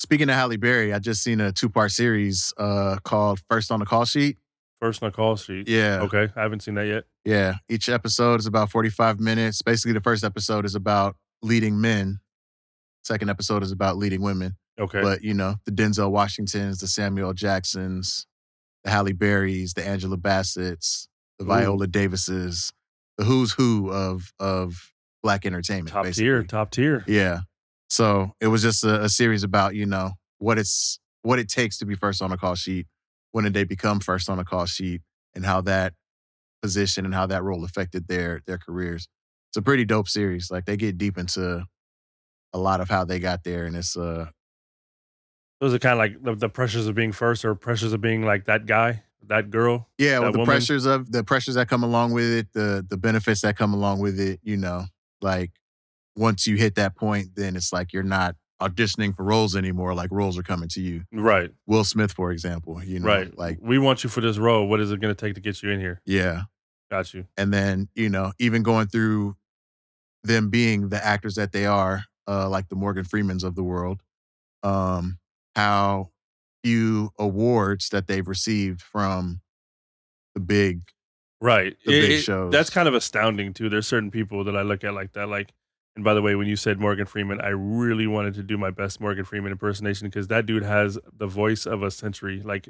Speaking of Halle Berry, I just seen a 2-part series called First on the Call Sheet. First on the Call Sheet. Yeah. Okay, I haven't seen that yet. Yeah. Each episode is about 45 minutes. Basically, the first episode is about leading men. Second episode is about leading women. Okay. But, the Denzel Washingtons, the Samuel Jacksons, the Halle Berrys, the Angela Bassetts, the Viola Davises, the who's who of Black entertainment. Top tier. Yeah. So it was just a series about, what it takes to be first on a call sheet, when did they become first on a call sheet, and how that position and how that role affected their careers. It's a pretty dope series. Like, they get deep into a lot of how they got there, and it's those are kind of like the pressures of being first, or pressures of being like that guy, that girl. Yeah, that well, the pressures that come along with it, the benefits that come along with it, like, once you hit that point, then it's like you're not auditioning for roles anymore. Like, roles are coming to you. Right. Will Smith, for example, right. Like, we want you for this role. What is it going to take to get you in here? Yeah. Got you. And then, even going through them being the actors that they are, like the Morgan Freemans of the world, how few awards that they've received from the big shows. That's kind of astounding too. There's certain people that I look at like that. Like, and by the way, when you said Morgan Freeman, I really wanted to do my best Morgan Freeman impersonation, because that dude has the voice of a century. Like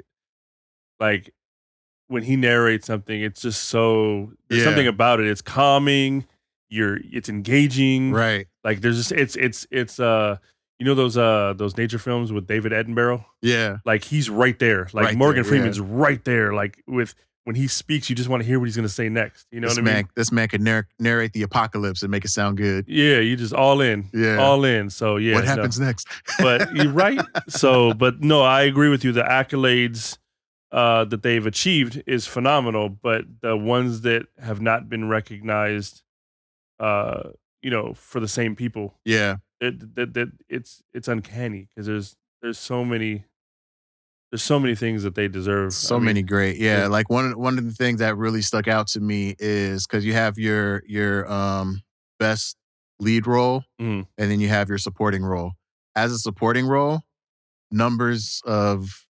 when he narrates something, it's just there's something about it. It's calming. It's engaging. Right. Like, there's just it's those nature films with David Attenborough? Yeah. Like, he's right there. Like, right Morgan there, Freeman's right there. Like, when he speaks, you just want to hear what he's going to say next. You know what I mean? This man could narrate the apocalypse and make it sound good. Yeah, you just all in. Yeah. All in. So, yeah. What happens next? But you're right. So, but no, I agree with you. The accolades that they've achieved is phenomenal, but the ones that have not been recognized, for the same people. Yeah. It's uncanny, because there's so many things that they deserve. So many great. Yeah. Like, one of the things that really stuck out to me is because you have your best lead role, and then you have your supporting role. As a supporting role, numbers of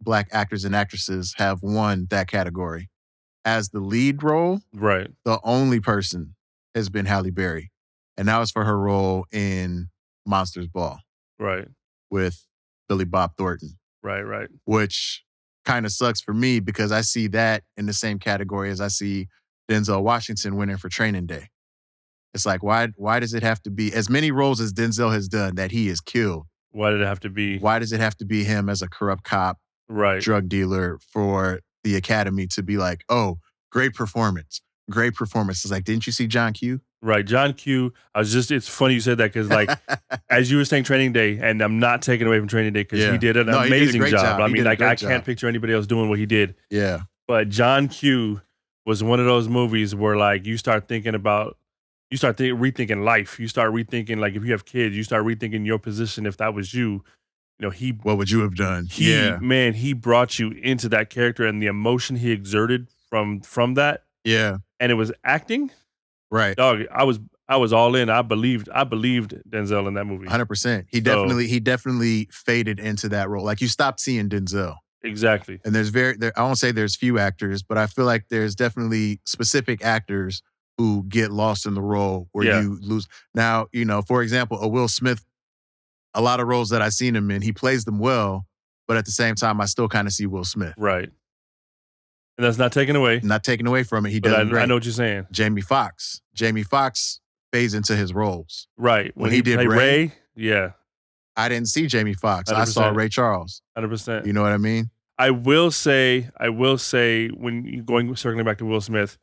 Black actors and actresses have won that category. As the lead role, right, the only person has been Halle Berry, and that was for her role in Monsters Ball, right, with Billy Bob Thornton. Right. Which kind of sucks for me, because I see that in the same category as I see Denzel Washington winning for Training Day. It's like, why does it have to be as many roles as Denzel has done that he has killed? Why did it have to be? Why does it have to be him as a corrupt cop, right, drug dealer, for the Academy to be like, oh, great performance. It's like, didn't you see John Q? Right, John Q. It's funny you said that, because like, as you were saying Training Day, and I'm not taking away from Training Day, because he did an amazing job. I mean, like, I can't picture anybody else doing what he did. Yeah. But John Q was one of those movies where, like, you start rethinking life. You start rethinking, like, if you have kids, you start rethinking your position. If that was you, what would you have done? He brought you into that character, and the emotion he exerted from that. Yeah. And it was acting. Right. Dog, I was all in. I believed Denzel in that movie. 100%. He definitely faded into that role. Like, you stopped seeing Denzel. Exactly. And I won't say there's few actors, but I feel like there's definitely specific actors who get lost in the role where you lose. Now, for example, a Will Smith, a lot of roles that I've seen him in, he plays them well, but at the same time, I still kind of see Will Smith. Right. And that's not taken away. Not taken away from it. He does great. I know what you're saying. Jamie Foxx fades into his roles. Right. When he did Ray, yeah. I didn't see Jamie Foxx. 100%. I saw Ray Charles. 100%. You know what I mean? I will say, when you're circling back to Will Smith,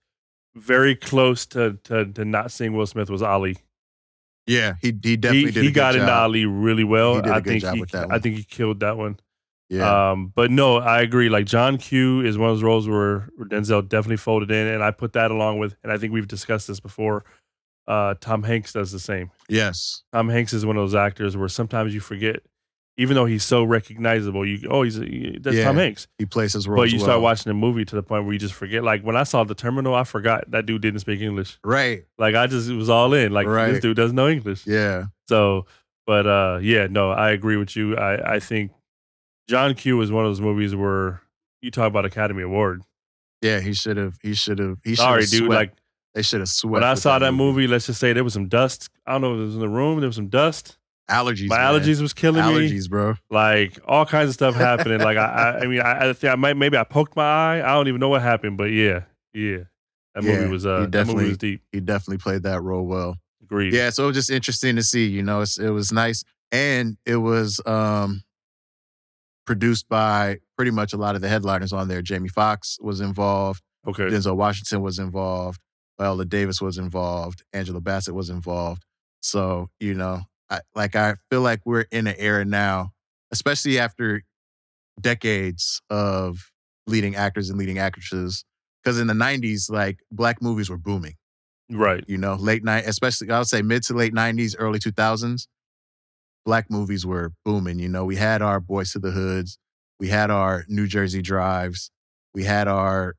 very close to not seeing Will Smith was Ali. Yeah, he definitely did a good job. He got into Ali really well. He did a good job with that one. I think he killed that one. Yeah. But no, I agree. Like, John Q is one of those roles where Denzel definitely folded in, and I put that along with, and I think we've discussed this before, Tom Hanks does the same. Yes. Tom Hanks is one of those actors where sometimes you forget, even though he's so recognizable, that's Tom Hanks. He plays his roles But you start watching the movie to the point where you just forget. Like, when I saw The Terminal, I forgot that dude didn't speak English. Right. Like, it was all in. Like, this dude doesn't know English. Yeah. So, But yeah, no, I agree with you. I think John Q is one of those movies where you talk about Academy Award. Yeah, he should have Sorry, dude. swept. Like They should have when swept I with saw that that movie. movie, let's just say there was some dust. I don't know if it was in the room. There was some dust. Allergies, My man. allergies was killing me. Allergies, bro. Like all kinds of stuff happening. Like I mean, I think maybe I poked my eye. I don't even know what happened, but yeah. Yeah, That movie was deep. he definitely played that role well. Agreed. Yeah, so it was just interesting to see. It was nice, and it was produced by pretty much a lot of the headliners on there. Jamie Foxx was involved. Okay. Denzel Washington was involved. Viola Davis was involved. Angela Bassett was involved. So I feel like we're in an era now, especially after decades of leading actors and leading actresses. Because in the 90s, like black movies were booming. Right. Late night, especially I would say mid to late 90s, early 2000s, black movies were booming. We had our Boys to the Hoods, we had our New Jersey Drives, we had our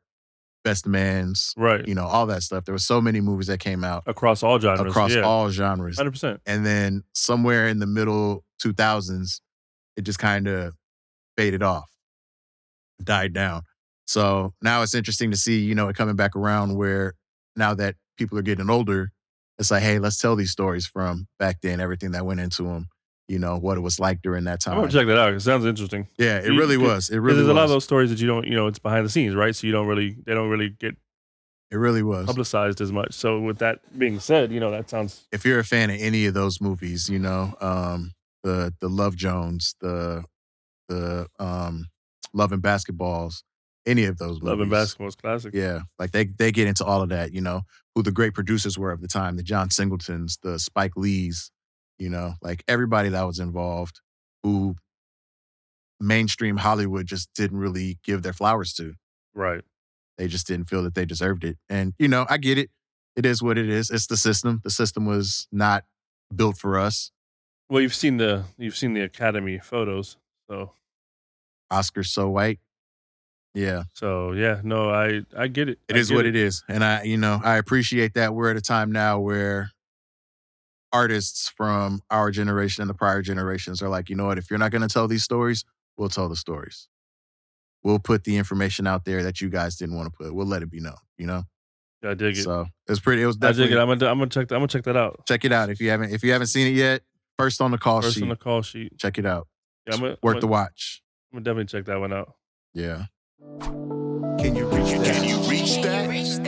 Best Mans, Right. All that stuff. There were so many movies that came out Across all genres. across Yeah. all genres. 100%. And then somewhere in the middle 2000s, it just kind of faded off, died down. So now it's interesting to see, it coming back around where now that people are getting older, it's like, hey, let's tell these stories from back then, everything that went into them, what it was like during that I'm time. gonna check that out. It sounds interesting. Yeah, it really was. It really there's was. a lot of those stories that you don't, it's behind the scenes, right? So they don't really get It really was. publicized as much. So with that being said, that sounds. If you're a fan of any of those movies, the Love Jones, the Love and Basketballs, any of those movies. Love and Basketball is classic. Yeah, like they get into all of that, who the great producers were of the time, the John Singletons, the Spike Lees, like everybody that was involved who mainstream Hollywood just didn't really give their flowers to. Right. They just didn't feel that they deserved it. And, I get it. It is what it is. It's the system. The system was not built for us. Well, you've seen the Academy photos, so Oscar's so white. Yeah. So yeah, no, I get it. It is what it is. And I appreciate that we're at a time now where artists from our generation and the prior generations are like, you know what, if you're not going to tell these stories, we'll tell the stories. We'll put the information out there that you guys didn't want to put. We'll let it be known, I dig it. So it was definitely. I dig it. I'm gonna check that out. Check it out if you haven't seen it yet. First on the call sheet. First on the call sheet. Check it out. Yeah, worth the watch. I'm gonna definitely check that one out. Yeah. Can you reach that?